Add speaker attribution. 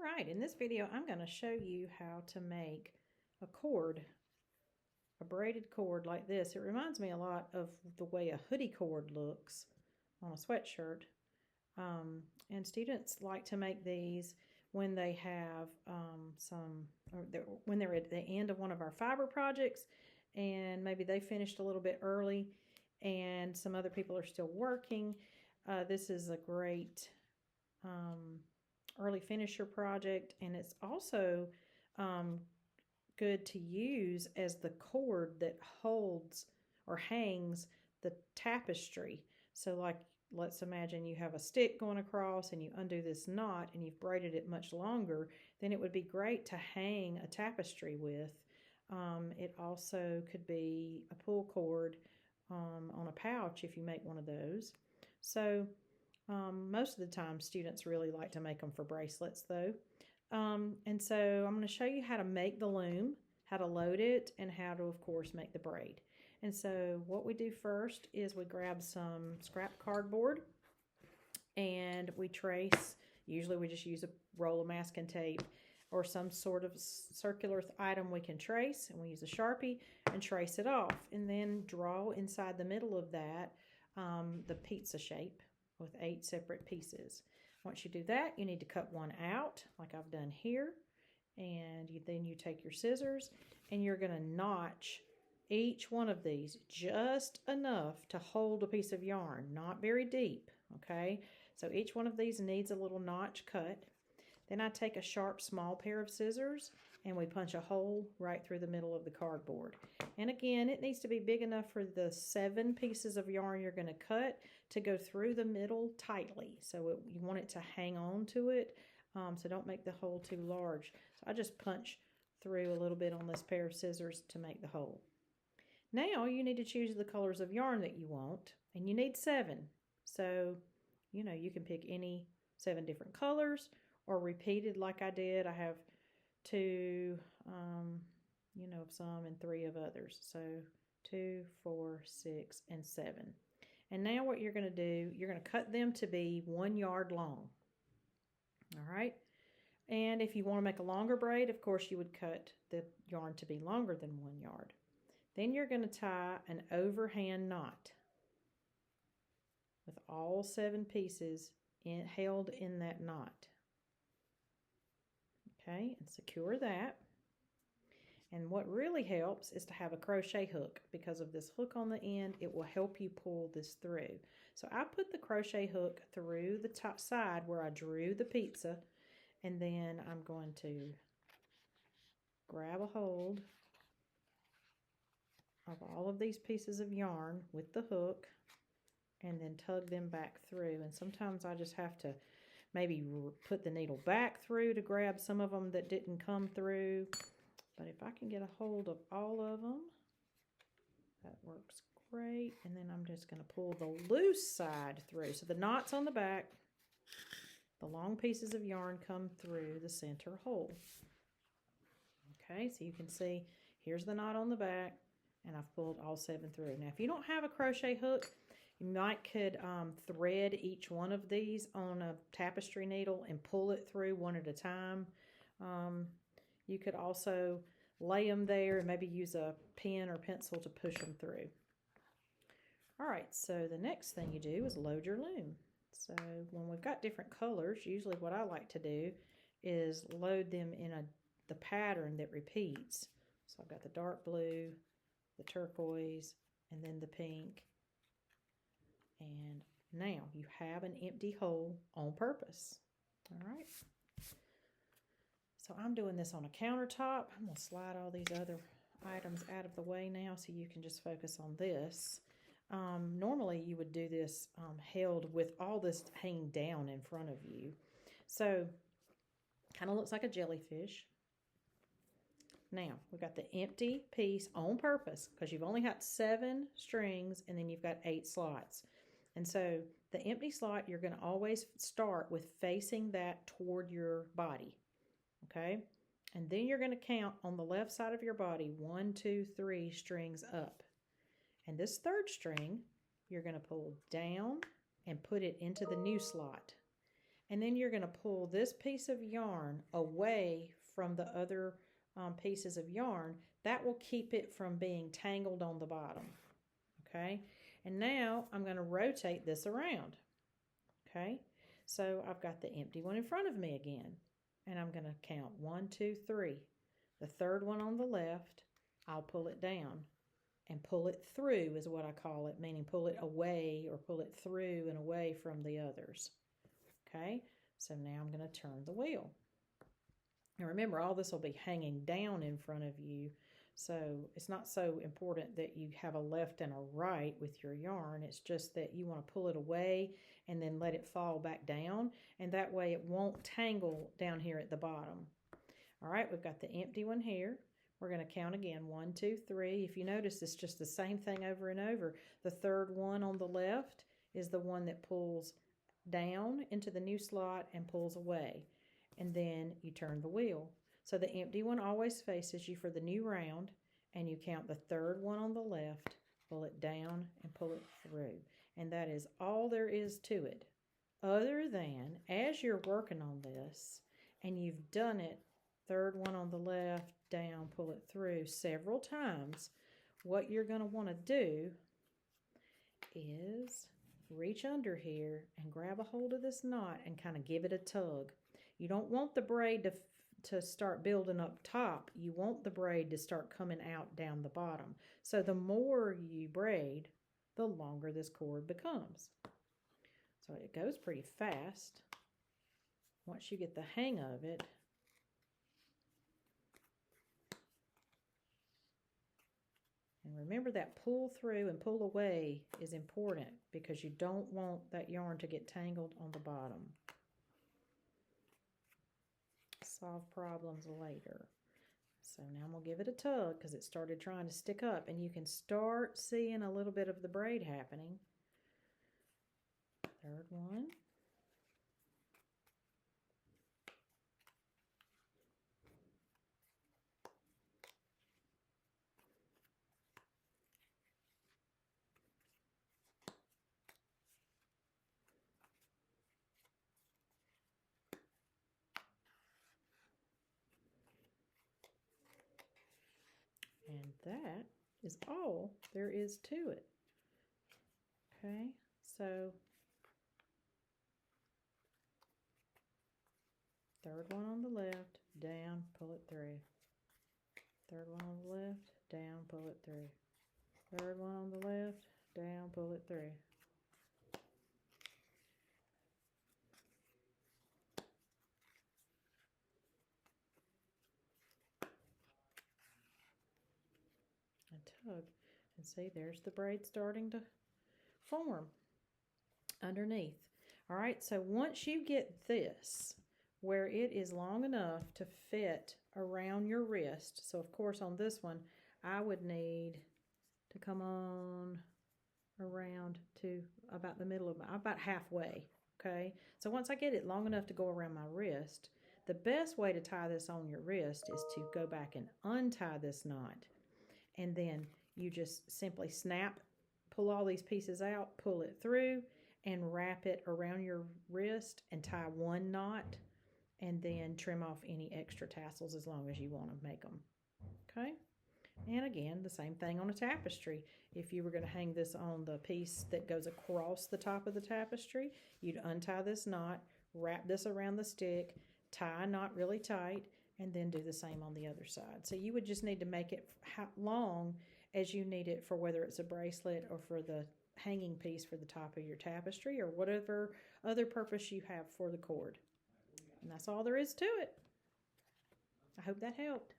Speaker 1: Alright, in this video I'm going to show you how to make a cord, a braided cord like this. It reminds me a lot of the way a hoodie cord looks on a sweatshirt. And students like to make these when they have when they're at the end of one of our fiber projects and maybe they finished a little bit early and some other people are still working. This is a great early finisher project, and it's also good to use as the cord that holds or hangs the tapestry. So like, let's imagine you have a stick going across and you undo this knot and you've braided it much longer, then it would be great to hang a tapestry with. It also could be a pull cord on a pouch if you make one of those. So most of the time students really like to make them for bracelets though. And so I'm going to show you how to make the loom, how to load it, and how to, of course, make the braid. And so what we do first is we grab some scrap cardboard and we trace. Usually we just use a roll of masking tape or some sort of circular item we can trace, and we use a Sharpie and trace it off, and then draw inside the middle of that the pizza shape with 8 separate pieces. Once you do that, you need to cut one out like I've done here, and then you take your scissors and you're going to notch each one of these just enough to hold a piece of yarn, not very deep, okay? So each one of these needs a little notch cut. Then I take a sharp small pair of scissors and we punch a hole right through the middle of the cardboard. And again, it needs to be big enough for the 7 pieces of yarn you're going to cut to go through the middle tightly. So you want it to hang on to it, so don't make the hole too large. So I just punch through a little bit on this pair of scissors to make the hole. Now you need to choose the colors of yarn that you want, and you need 7. So, you know, you can pick any 7 different colors or repeated like I did. I have 2, of some and 3 of others. So 2, 4, 6, and 7. And now what you're going to do, you're going to cut them to be 1 yard long. All right. And if you want to make a longer braid, of course, you would cut the yarn to be longer than 1 yard. Then you're going to tie an overhand knot with all 7 pieces held in that knot. Okay, and secure that. And what really helps is to have a crochet hook, because of this hook on the end, it will help you pull this through. So I put the crochet hook through the top side where I drew the pizza, and then I'm going to grab a hold of all of these pieces of yarn with the hook and then tug them back through. And sometimes I just have to maybe put the needle back through to grab some of them that didn't come through. But if I can get a hold of all of them, that works great. And then I'm just going to pull the loose side through. So the knot's on the back, the long pieces of yarn come through the center hole. Okay, so you can see here's the knot on the back, and I've pulled all 7 through. Now, if you don't have a crochet hook, you could thread each one of these on a tapestry needle and pull it through one at a time. You could also lay them there and maybe use a pen or pencil to push them through. All right, so the next thing you do is load your loom. So when we've got different colors, usually what I like to do is load them in the pattern that repeats. So I've got the dark blue, the turquoise, and then the pink. And now you have an empty hole on purpose. All right. So I'm doing this on a countertop. I'm going to slide all these other items out of the way now so you can just focus on this. Normally you would do this held with all this hanging down in front of you. So kind of looks like a jellyfish. Now we've got the empty piece on purpose because you've only got 7 strings and then you've got 8 slots. And so the empty slot, you're going to always start with facing that toward your body. Okay? And then you're going to count on the left side of your body 1, 2, 3 strings up. And this 3rd string, you're going to pull down and put it into the new slot. And then you're going to pull this piece of yarn away from the other pieces of yarn. That will keep it from being tangled on the bottom. Okay, and now I'm going to rotate this around. Okay, so I've got the empty one in front of me again, and I'm going to count 1, 2, 3. The third one on the left, I'll pull it down, and pull it through is what I call it, meaning pull it away or pull it through and away from the others. Okay, so now I'm going to turn the wheel. And remember, all this will be hanging down in front of you, so it's not so important that you have a left and a right with your yarn. It's just that you want to pull it away and then let it fall back down, and that way it won't tangle down here at the bottom. All right, we've got the empty one here. We're going to count again, 1, 2, 3. If you notice, it's just the same thing over and over. The third one on the left is the one that pulls down into the new slot and pulls away. And then you turn the wheel. So the empty one always faces you for the new round, and you count the third one on the left, pull it down and pull it through. And that is all there is to it. Other than, as you're working on this, and you've done it, third one on the left, down, pull it through several times, what you're going to want to do is reach under here and grab a hold of this knot and kind of give it a tug. You don't want the braid to start building up top. You want the braid to start coming out down the bottom. So the more you braid, the longer this cord becomes. So it goes pretty fast once you get the hang of it. And remember that pull through and pull away is important because you don't want that yarn to get tangled on the bottom. Solve problems later. So now I'm going to give it a tug because it started trying to stick up, and you can start seeing a little bit of the braid happening. Third one. And that is all there is to it. Okay, so third one on the left, down, pull it through. Third one on the left, down, pull it through. Third one on the left, down, pull it through. And tug, and see, there's the braid starting to form underneath. All right, so once you get this where it is long enough to fit around your wrist, so of course on this one I would need to come on around to about the middle of about halfway. Okay, so once I get it long enough to go around my wrist, the best way to tie this on your wrist is to go back and untie this knot, and then you just simply snap, pull all these pieces out, pull it through, and wrap it around your wrist and tie one knot, and then trim off any extra tassels as long as you want to make them. Okay, and again, the same thing on a tapestry. If you were going to hang this on the piece that goes across the top of the tapestry, you'd untie this knot, wrap this around the stick, tie a knot really tight, and then do the same on the other side. So you would just need to make it how long as you need it for whether it's a bracelet or for the hanging piece for the top of your tapestry or whatever other purpose you have for the cord. And that's all there is to it. I hope that helped.